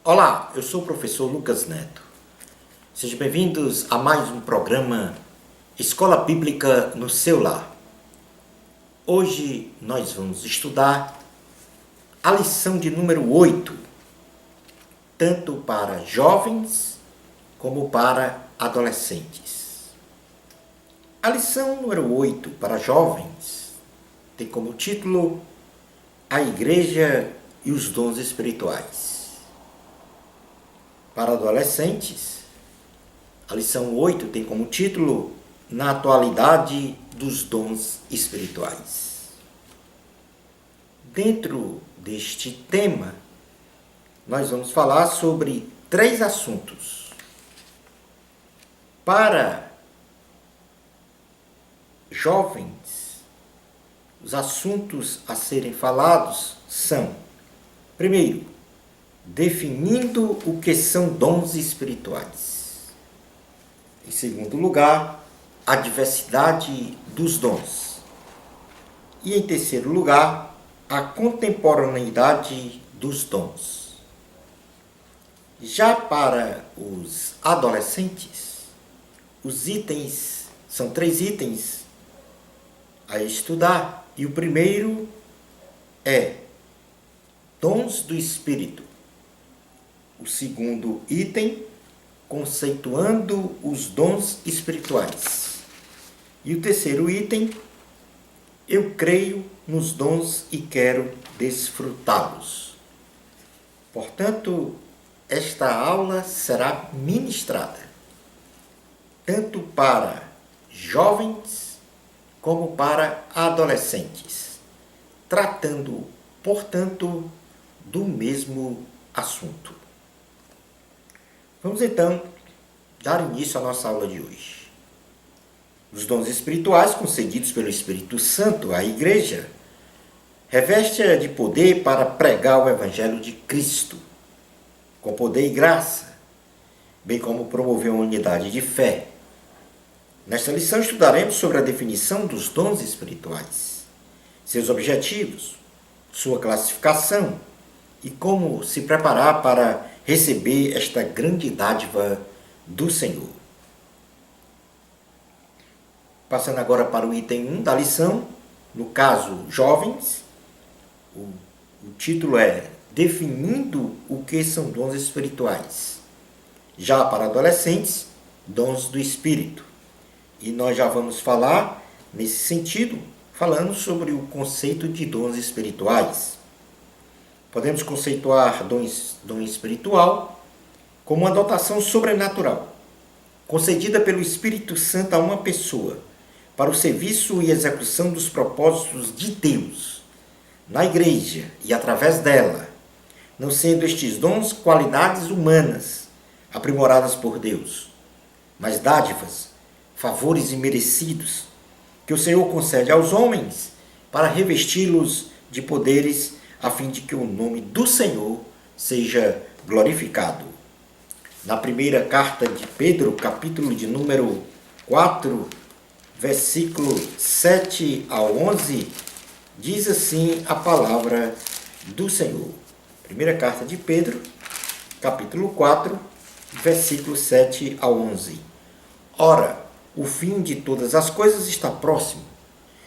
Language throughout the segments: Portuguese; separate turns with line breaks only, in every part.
Olá, eu sou o professor Lucas Neto. Sejam bem-vindos a mais um programa Escola Bíblica no seu lar. Hoje nós vamos estudar a lição de número 8, tanto para jovens como para adolescentes. A lição número 8 para jovens tem como título A Igreja e os Dons Espirituais. Para adolescentes, a lição 8 tem como título Na Atualidade dos Dons Espirituais. Dentro deste tema, nós vamos falar sobre 3 assuntos. Para jovens, os assuntos a serem falados são, primeiro, definindo o que são dons espirituais. Em segundo lugar, a diversidade dos dons. E em terceiro lugar, a contemporaneidade dos dons. Já para os adolescentes, os itens são 3 itens a estudar. E o primeiro é dons do Espírito. O segundo item, conceituando os dons espirituais. E o terceiro item, eu creio nos dons e quero desfrutá-los. Portanto, esta aula será ministrada tanto para jovens como para adolescentes, tratando, portanto, do mesmo assunto. Vamos então dar início à nossa aula de hoje. Os dons espirituais concedidos pelo Espírito Santo à Igreja reveste-a de poder para pregar o Evangelho de Cristo, com poder e graça, bem como promover uma unidade de fé. Nesta lição estudaremos sobre a definição dos dons espirituais, seus objetivos, sua classificação e como se preparar para receber esta grande dádiva do Senhor. Passando agora para o item 1 da lição, no caso, jovens, o título é Definindo o que são dons espirituais. Já para adolescentes, dons do Espírito. E nós já vamos falar, nesse sentido, falando sobre o conceito de dons espirituais. Podemos conceituar dom espiritual como uma dotação sobrenatural, concedida pelo Espírito Santo a uma pessoa, para o serviço e execução dos propósitos de Deus, na igreja e através dela, não sendo estes dons qualidades humanas, aprimoradas por Deus, mas dádivas, favores imerecidos, que o Senhor concede aos homens para revesti-los de poderes a fim de que o nome do Senhor seja glorificado. Na primeira carta de Pedro, capítulo de número 4, versículo 7 ao 11, diz assim a palavra do Senhor. Primeira carta de Pedro, capítulo 4, versículo 7 ao 11. Ora, o fim de todas as coisas está próximo.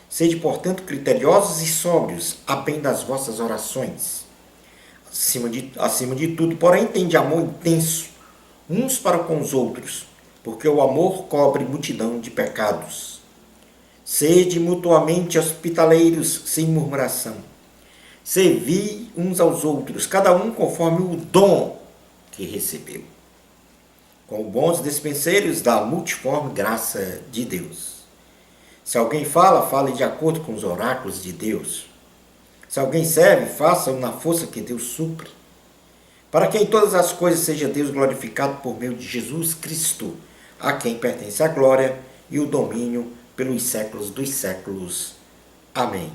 Sede, portanto, criteriosos e sóbrios, a bem das vossas orações. Acima de tudo, porém, tende amor intenso, uns para com os outros, porque o amor cobre multidão de pecados. Sede mutuamente hospitaleiros, sem murmuração. Servi uns aos outros, cada um conforme o dom que recebeu, como bons dispenseiros da multiforme graça de Deus. Se alguém fala, fale de acordo com os oráculos de Deus. Se alguém serve, faça-o na força que Deus supre. Para que em todas as coisas seja Deus glorificado por meio de Jesus Cristo, a quem pertence a glória e o domínio pelos séculos dos séculos. Amém.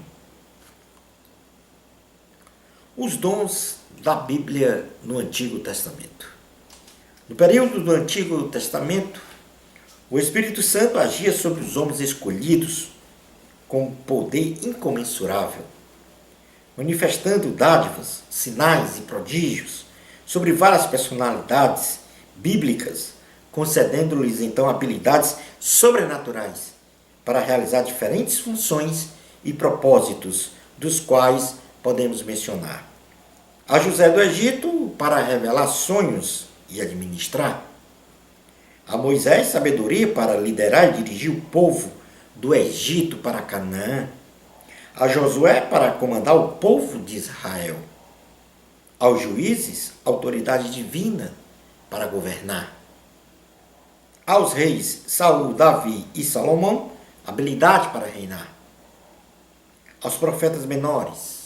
Os dons da Bíblia no Antigo Testamento. No período do Antigo Testamento, o Espírito Santo agia sobre os homens escolhidos com poder incomensurável, manifestando dádivas, sinais e prodígios sobre várias personalidades bíblicas, concedendo-lhes então habilidades sobrenaturais para realizar diferentes funções e propósitos, dos quais podemos mencionar a José do Egito para revelar sonhos e administrar, a Moisés sabedoria para liderar e dirigir o povo do Egito para Canaã, a Josué para comandar o povo de Israel, aos juízes autoridade divina para governar, aos reis Saul, Davi e Salomão habilidade para reinar, aos profetas menores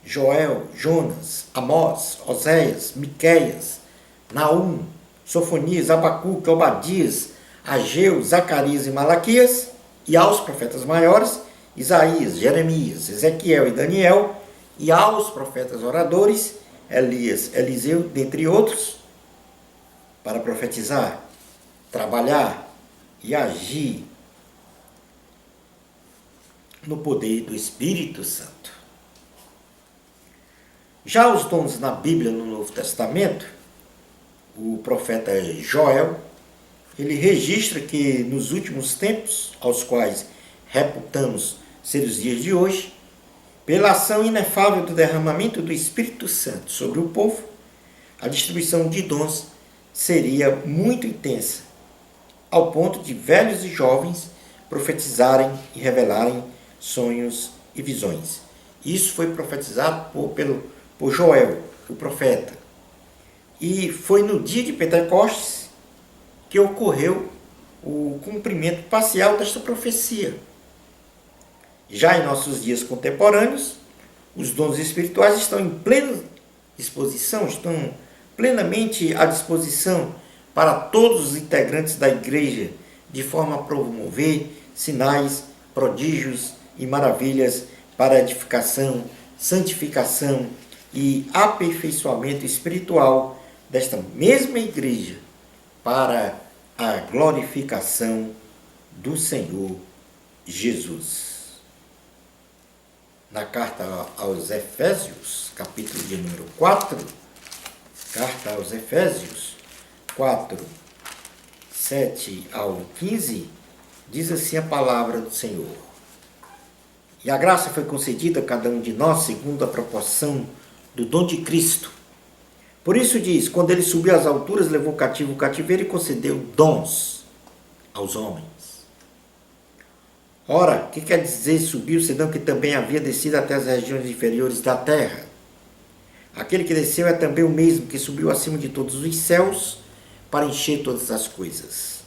Joel, Jonas, Amós, Oséias, Miqueias, Naum, Sofonias, Abacuque, Obadias, Ageu, Zacarias e Malaquias, e aos profetas maiores, Isaías, Jeremias, Ezequiel e Daniel, e aos profetas oradores, Elias, Eliseu, dentre outros, para profetizar, trabalhar e agir no poder do Espírito Santo. Já os dons na Bíblia, no Novo Testamento, o profeta Joel, ele registra que nos últimos tempos, aos quais reputamos ser os dias de hoje, pela ação inefável do derramamento do Espírito Santo sobre o povo, a distribuição de dons seria muito intensa, ao ponto de velhos e jovens profetizarem e revelarem sonhos e visões. Isso foi profetizado por Joel, o profeta. E foi no dia de Pentecostes que ocorreu o cumprimento parcial desta profecia. Já em nossos dias contemporâneos, os dons espirituais estão em plena disposição, estão plenamente à disposição para todos os integrantes da igreja, de forma a promover sinais, prodígios e maravilhas para edificação, santificação e aperfeiçoamento espiritual desta mesma igreja, para a glorificação do Senhor Jesus. Na carta aos Efésios, capítulo de número 4, carta aos Efésios 4, 7 ao 15, diz assim a palavra do Senhor: e a graça foi concedida a cada um de nós segundo a proporção do dom de Cristo. Por isso diz, quando ele subiu às alturas, levou cativo o cativeiro e concedeu dons aos homens. Ora, o que quer dizer subiu, senão que também havia descido até as regiões inferiores da terra? Aquele que desceu é também o mesmo que subiu acima de todos os céus para encher todas as coisas.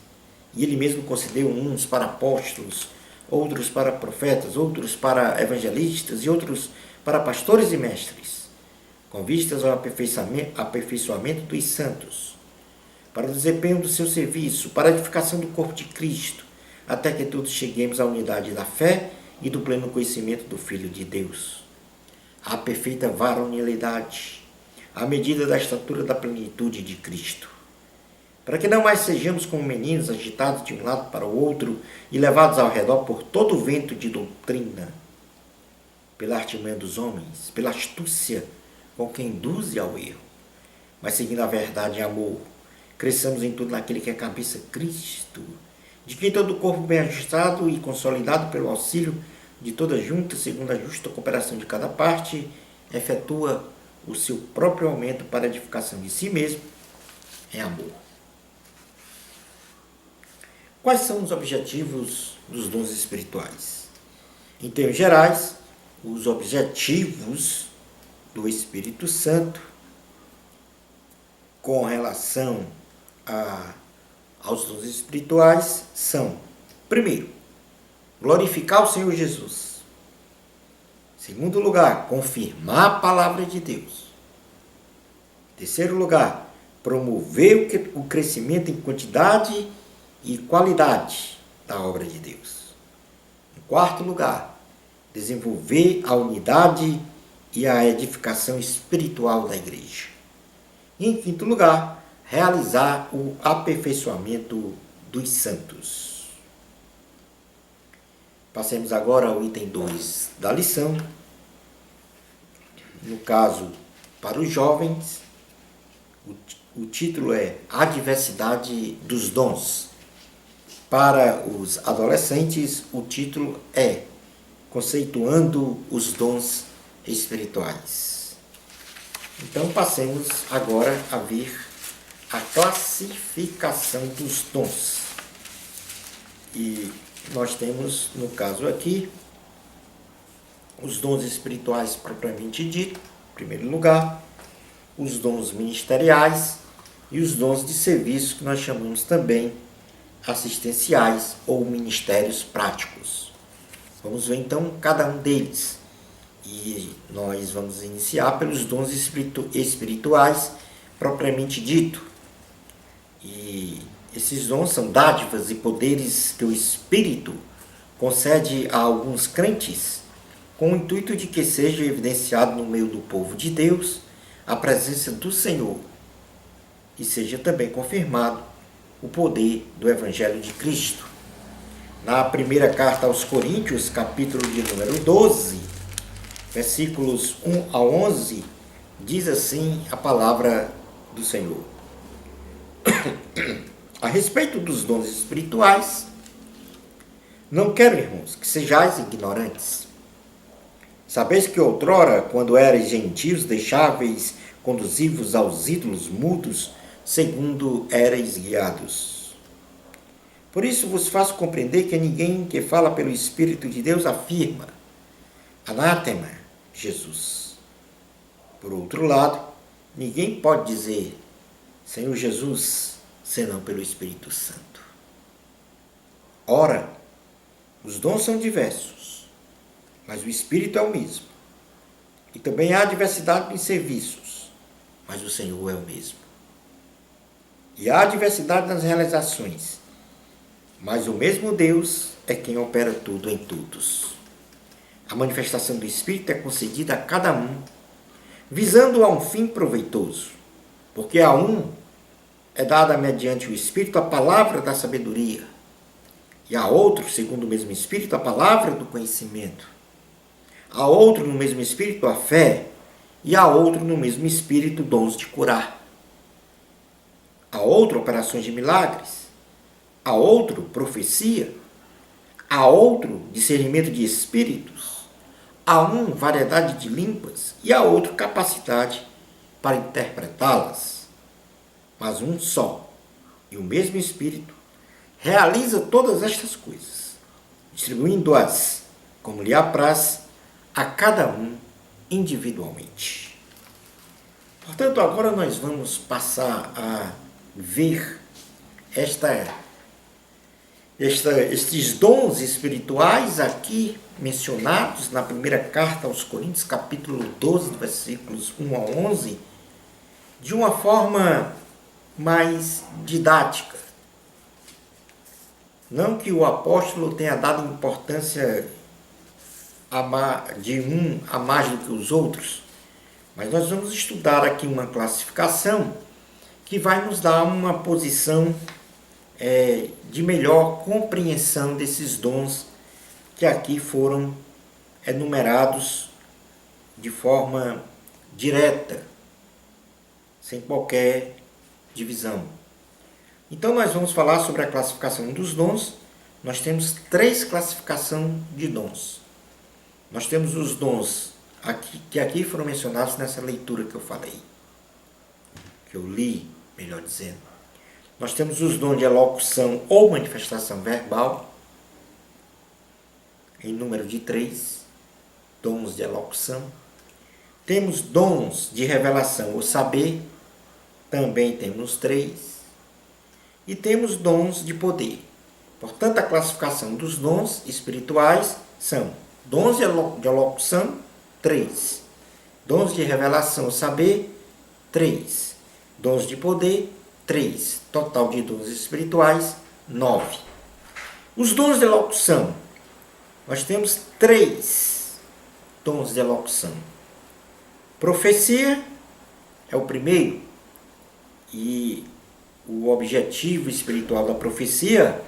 E ele mesmo concedeu uns para apóstolos, outros para profetas, outros para evangelistas e outros para pastores e mestres, com vistas ao aperfeiçoamento dos santos, para o desempenho do seu serviço, para a edificação do corpo de Cristo, até que todos cheguemos à unidade da fé e do pleno conhecimento do Filho de Deus, à perfeita varonilidade, à medida da estatura da plenitude de Cristo, para que não mais sejamos como meninos agitados de um lado para o outro e levados ao redor por todo o vento de doutrina, pela artimanha dos homens, pela astúcia com que induz ao erro, mas seguindo a verdade em amor, cresçamos em tudo naquele que é a cabeça, Cristo, de quem todo o corpo bem ajustado e consolidado pelo auxílio de toda junta, segundo a justa cooperação de cada parte, efetua o seu próprio aumento para a edificação de si mesmo em amor. Quais são os objetivos dos dons espirituais? Em termos gerais, os objetivos do Espírito Santo com relação aos dons espirituais são, primeiro, glorificar o Senhor Jesus. Segundo lugar, confirmar a palavra de Deus. Terceiro lugar, promover o crescimento em quantidade e qualidade da obra de Deus. Em quarto lugar, desenvolver a unidade e a edificação espiritual da igreja. E em quinto lugar, realizar o aperfeiçoamento dos santos. Passemos agora ao item 2 da lição. No caso, para os jovens, O título é A Diversidade dos Dons. Para os adolescentes, o título é Conceituando os Dons Espirituais. Então, passemos agora a ver a classificação dos dons. E nós temos, no caso aqui, os dons espirituais propriamente dito, em primeiro lugar, os dons ministeriais e os dons de serviço, que nós chamamos também assistenciais ou ministérios práticos. Vamos ver então cada um deles. E nós vamos iniciar pelos dons espirituais propriamente dito. E esses dons são dádivas e poderes que o Espírito concede a alguns crentes com o intuito de que seja evidenciado no meio do povo de Deus a presença do Senhor e seja também confirmado o poder do Evangelho de Cristo. Na primeira carta aos Coríntios, capítulo de número 12, versículos 1 a 11, diz assim a palavra do Senhor. A respeito dos dons espirituais, não quero, irmãos, que sejais ignorantes. Sabeis que outrora, quando erais gentios, deixáveis conduzir-vos aos ídolos mudos, segundo erais guiados. Por isso vos faço compreender que ninguém que fala pelo Espírito de Deus afirma, anátema, Jesus. Por outro lado, ninguém pode dizer, Senhor Jesus, senão pelo Espírito Santo. Ora, os dons são diversos, mas o Espírito é o mesmo. E também há diversidade em serviços, mas o Senhor é o mesmo. E há diversidade nas realizações, mas o mesmo Deus é quem opera tudo em todos. A manifestação do Espírito é concedida a cada um, visando a um fim proveitoso, porque a um é dada mediante o Espírito a palavra da sabedoria, e a outro, segundo o mesmo Espírito, a palavra do conhecimento. A outro, no mesmo Espírito, a fé, e a outro, no mesmo Espírito, dons de curar. A outro, operações de milagres. A outro, profecia. A outro, discernimento de espíritos. A um, variedade de línguas. E a outro, capacidade para interpretá-las. Mas um só, e o mesmo Espírito, realiza todas estas coisas, distribuindo-as, como lhe apraz, a cada um individualmente. Portanto, agora nós vamos passar a ver estes dons espirituais aqui mencionados na primeira carta aos Coríntios, capítulo 12, versículos 1 a 11, de uma forma mais didática. Não que o apóstolo tenha dado importância de um a mais do que os outros, mas nós vamos estudar aqui uma classificação que vai nos dar uma posição de melhor compreensão desses dons que aqui foram enumerados de forma direta, sem qualquer divisão. Então nós vamos falar sobre a classificação dos dons. Nós temos 3 classificações de dons. Nós temos os dons que aqui foram mencionados nessa leitura que eu falei, que eu li, melhor dizendo. Nós temos os dons de elocução ou manifestação verbal, em número de 3, dons de elocução. Temos dons de revelação ou saber, também temos 3. E temos dons de poder. Portanto, a classificação dos dons espirituais são dons de elocução, 3. Dons de revelação ou saber, 3. Dons de poder, 3. Total de dons espirituais, 9. Os dons de elocução. Nós temos 3 dons de elocução. Profecia é o primeiro. E o objetivo espiritual da profecia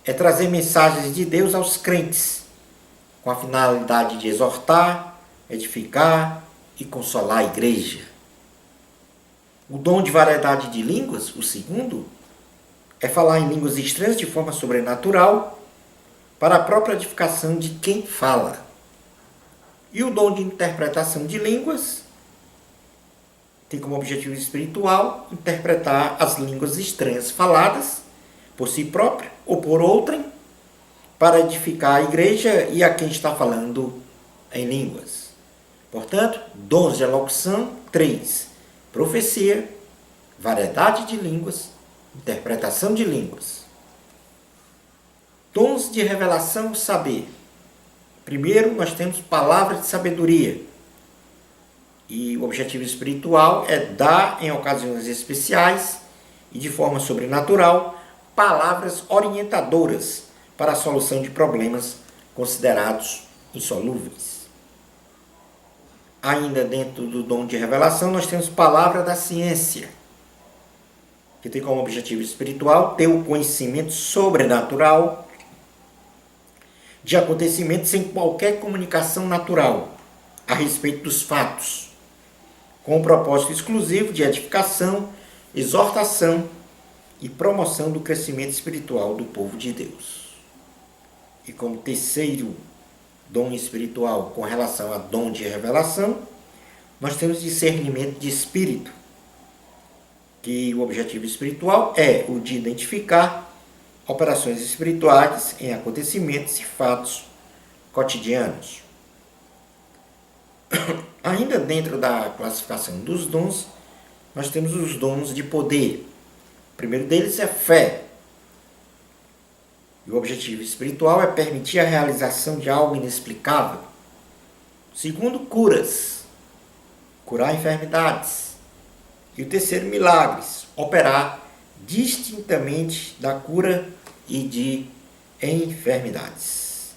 é trazer mensagens de Deus aos crentes, com a finalidade de exortar, edificar e consolar a igreja. O dom de variedade de línguas, o segundo, é falar em línguas estranhas de forma sobrenatural para a própria edificação de quem fala. E o dom de interpretação de línguas tem como objetivo espiritual interpretar as línguas estranhas faladas por si própria ou por outrem para edificar a igreja e a quem está falando em línguas. Portanto, dons de elocução, 3. Profecia, variedade de línguas, interpretação de línguas. Dons de revelação, saber. Primeiro, nós temos palavras de sabedoria. E o objetivo espiritual é dar, em ocasiões especiais e de forma sobrenatural, palavras orientadoras para a solução de problemas considerados insolúveis. Ainda dentro do dom de revelação, nós temos palavra da ciência, que tem como objetivo espiritual ter o conhecimento sobrenatural de acontecimentos sem qualquer comunicação natural a respeito dos fatos, com o propósito exclusivo de edificação, exortação e promoção do crescimento espiritual do povo de Deus. E como terceiro dom espiritual com relação a dom de revelação, nós temos discernimento de espírito, que o objetivo espiritual é o de identificar operações espirituais em acontecimentos e fatos cotidianos. Ainda dentro da classificação dos dons, nós temos os dons de poder. O primeiro deles é fé. E o objetivo espiritual é permitir a realização de algo inexplicável. O segundo, curas. Curar enfermidades. E o terceiro, milagres. Operar distintamente da cura e de enfermidades.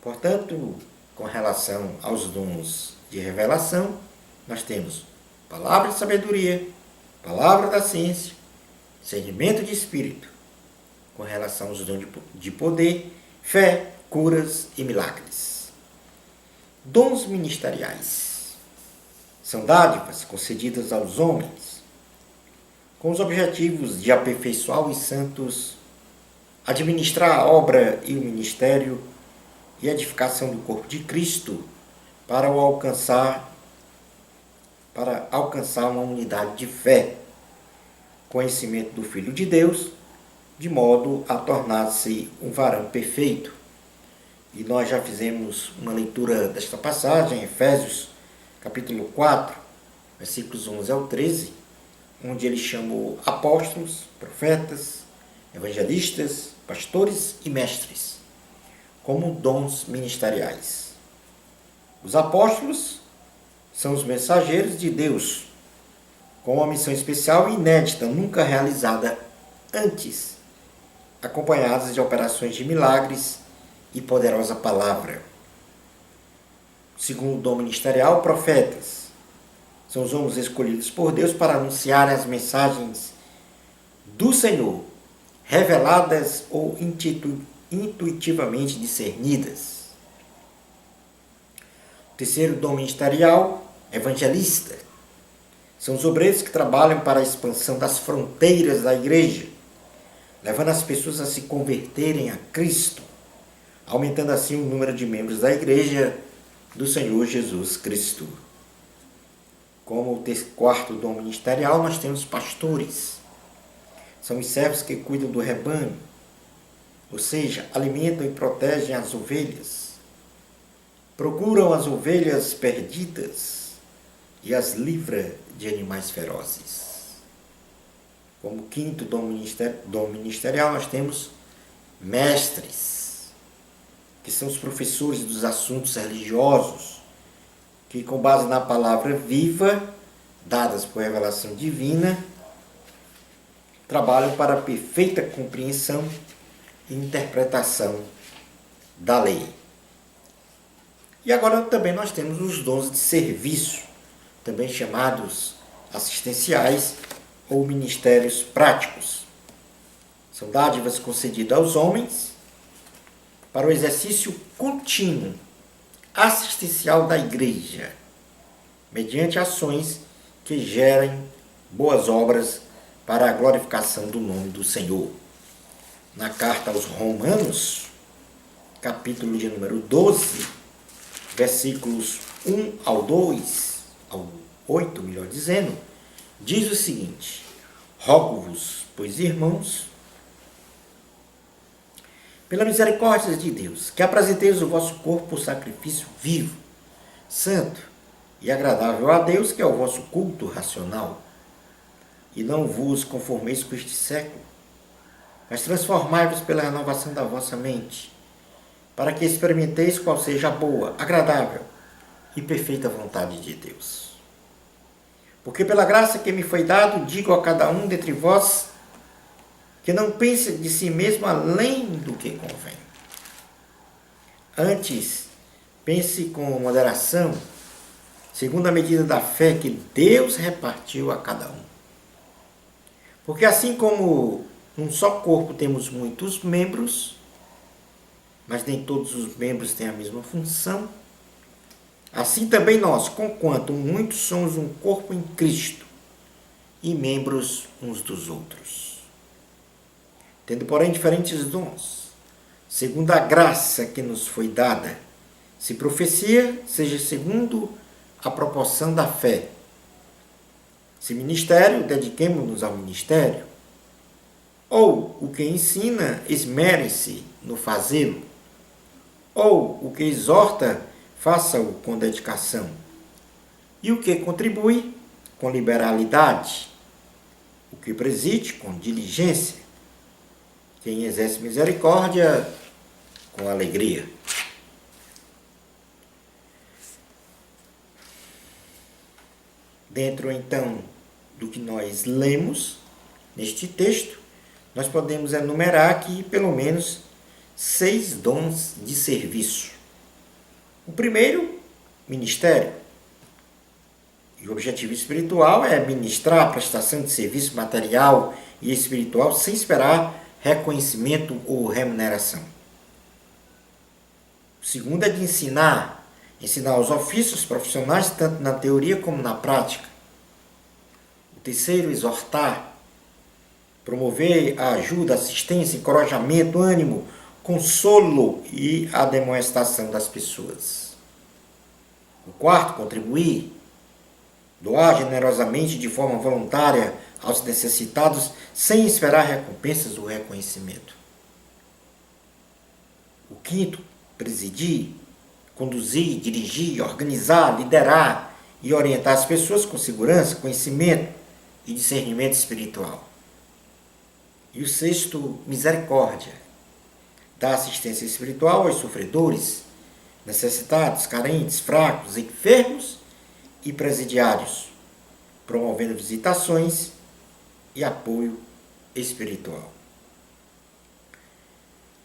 Portanto, com relação aos dons de revelação, nós temos palavra de sabedoria, palavra da ciência, discernimento de espírito. Com relação aos dons de poder, fé, curas e milagres. Dons ministeriais são dádivas concedidas aos homens com os objetivos de aperfeiçoar os santos, administrar a obra e o ministério e edificação do corpo de Cristo para alcançar uma unidade de fé, conhecimento do Filho de Deus, de modo a tornar-se um varão perfeito. E nós já fizemos uma leitura desta passagem, em Efésios, capítulo 4, versículos 11 ao 13, onde ele chamou apóstolos, profetas, evangelistas, pastores e mestres, como dons ministeriais. Os apóstolos são os mensageiros de Deus, com uma missão especial e inédita, nunca realizada antes, acompanhadas de operações de milagres e poderosa palavra. Segundo o dom ministerial, profetas são os homens escolhidos por Deus para anunciar as mensagens do Senhor, reveladas ou intuitivamente discernidas. O terceiro dom ministerial, evangelista, são os obreiros que trabalham para a expansão das fronteiras da igreja, levando as pessoas a se converterem a Cristo, aumentando assim o número de membros da igreja do Senhor Jesus Cristo. Como o quarto dom ministerial, nós temos pastores. São os servos que cuidam do rebanho, ou seja, alimentam e protegem as ovelhas, procuram as ovelhas perdidas e as livra de animais ferozes. Como quinto dom ministerial, nós temos mestres, que são os professores dos assuntos religiosos, que com base na palavra viva, dadas por revelação divina, trabalham para a perfeita compreensão e interpretação da lei. E agora também nós temos os dons de serviço, também chamados assistenciais ou ministérios práticos. São dádivas concedidas aos homens para o exercício contínuo, assistencial da igreja, mediante ações que gerem boas obras para a glorificação do nome do Senhor. Na carta aos Romanos, capítulo de número 12, versículos 1 ao 2, ao 8, melhor dizendo, diz o seguinte: rogo-vos, pois, irmãos, pela misericórdia de Deus, que apresenteis o vosso corpo por sacrifício vivo, santo e agradável a Deus, que é o vosso culto racional. E não vos conformeis com este século, mas transformai-vos pela renovação da vossa mente, para que experimenteis qual seja a boa, agradável e perfeita vontade de Deus. Porque pela graça que me foi dado, digo a cada um dentre vós, que não pense de si mesmo além do que convém. Antes, pense com moderação, segundo a medida da fé que Deus repartiu a cada um. Porque assim como num só corpo temos muitos membros, mas nem todos os membros têm a mesma função, assim também nós, conquanto muitos somos um corpo em Cristo e membros uns dos outros. Tendo, porém, diferentes dons, segundo a graça que nos foi dada, se profecia, seja segundo a proporção da fé. Se ministério, dediquemo-nos ao ministério. Ou o que ensina, esmere-se no fazê-lo. Ou o que exorta, faça-o com dedicação. E o que contribui, com liberalidade. O que preside, com diligência. Quem exerce misericórdia, com alegria. Dentro, então, do que nós lemos neste texto, nós podemos enumerar aqui pelo menos 6 dons de serviço. O primeiro, ministério. E o objetivo espiritual é ministrar a prestação de serviço material e espiritual sem esperar reconhecimento ou remuneração. O segundo é de ensinar os ofícios profissionais, tanto na teoria como na prática. O terceiro, exortar, promover a ajuda, assistência, encorajamento, ânimo, consolo e a demonstração das pessoas. O quarto, contribuir, doar generosamente de forma voluntária aos necessitados, sem esperar recompensas ou reconhecimento. O quinto, presidir, conduzir, dirigir, organizar, liderar e orientar as pessoas com segurança, conhecimento e discernimento espiritual. E o sexto, misericórdia, dar assistência espiritual aos sofredores, necessitados, carentes, fracos, enfermos e presidiários, promovendo visitações e apoio espiritual.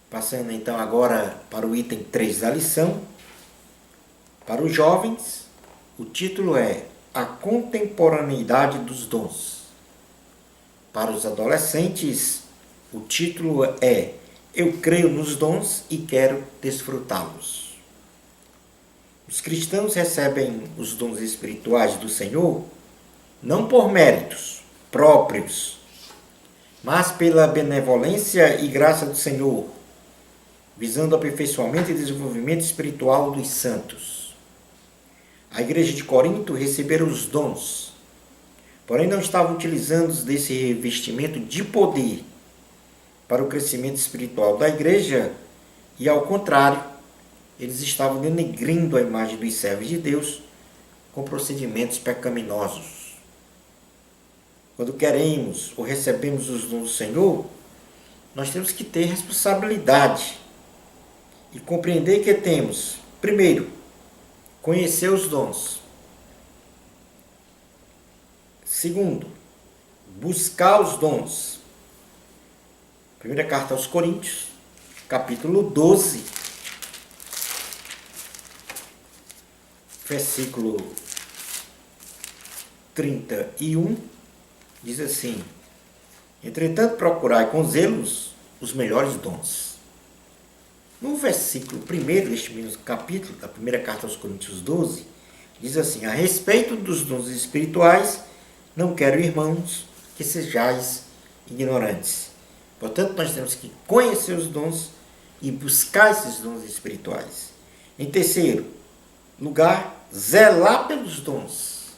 Passando então agora para o item 3 da lição. Para os jovens, o título é A Contemporaneidade dos Dons. Para os adolescentes, o título é Eu creio nos dons e quero desfrutá-los. Os cristãos recebem os dons espirituais do Senhor não por méritos próprios, mas pela benevolência e graça do Senhor, visando o aperfeiçoamento e desenvolvimento espiritual dos santos. A igreja de Corinto recebera os dons, porém não estavam utilizando desse revestimento de poder para o crescimento espiritual da igreja, e ao contrário, eles estavam denegrindo a imagem dos servos de Deus com procedimentos pecaminosos. Quando queremos ou recebemos os dons do Senhor, nós temos que ter responsabilidade e compreender que temos, primeiro, conhecer os dons. Segundo, buscar os dons. Primeira carta aos Coríntios, capítulo 12, versículo 31, diz assim: entretanto, procurai com zelos os melhores dons. No versículo 1 deste mesmo capítulo, da primeira carta aos Coríntios 12, diz assim: a respeito dos dons espirituais, Não quero, irmãos, que sejais ignorantes. Portanto, nós temos que conhecer os dons e buscar esses dons espirituais. Em terceiro lugar, zelar pelos dons.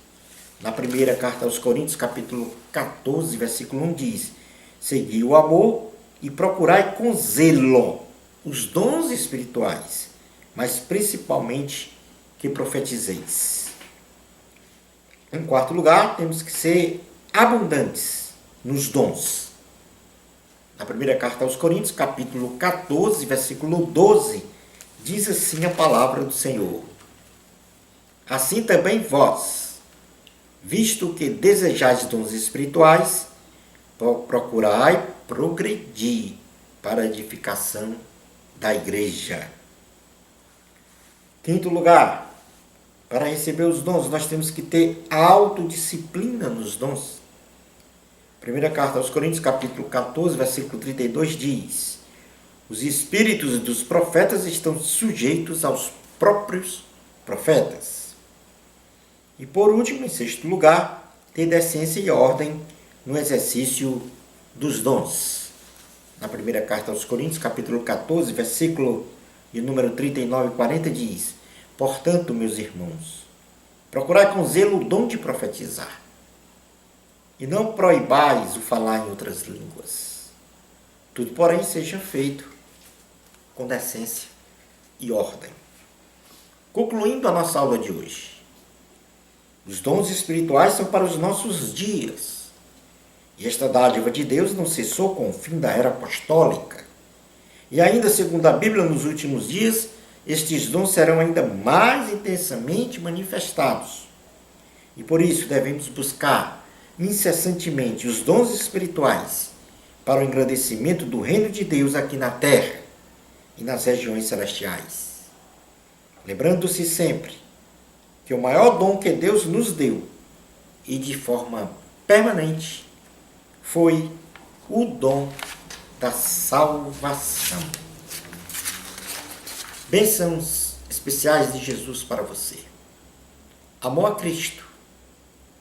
Na primeira carta aos Coríntios, capítulo 14, versículo 1, diz: segui o amor e procurai com zelo os dons espirituais, mas principalmente que profetizeis. Em quarto lugar, temos que ser abundantes nos dons. Na primeira carta aos Coríntios, capítulo 14, versículo 12, diz assim a palavra do Senhor: assim também vós, visto que desejais dons espirituais, procurai progredir para a edificação da igreja. Quinto lugar, para receber os dons, nós temos que ter autodisciplina nos dons. Primeira carta aos Coríntios, capítulo 14, versículo 32, diz: os espíritos dos profetas estão sujeitos aos próprios profetas. E por último, em sexto lugar, ter decência e ordem no exercício dos dons. Na primeira carta aos Coríntios, capítulo 14, versículo de número 39 e 40, diz: portanto, meus irmãos, procurai com zelo o dom de profetizar, e não proibais o falar em outras línguas. Tudo, porém, seja feito com decência e ordem. Concluindo a nossa aula de hoje, os dons espirituais são para os nossos dias. E esta dádiva de Deus não cessou com o fim da era apostólica. E ainda, segundo a Bíblia, nos últimos dias, estes dons serão ainda mais intensamente manifestados. E por isso devemos buscar incessantemente os dons espirituais para o engrandecimento do reino de Deus aqui na terra e nas regiões celestiais. Lembrando-se sempre que o maior dom que Deus nos deu, e de forma permanente, foi o dom da salvação. Bênçãos especiais de Jesus para você. Amor a Cristo.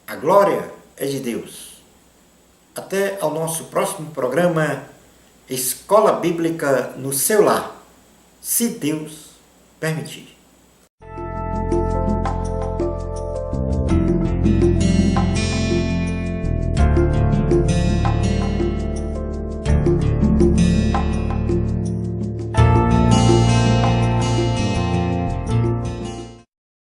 A glória é de Deus. Até ao nosso próximo programa Escola Bíblica no seu lar, se Deus permitir.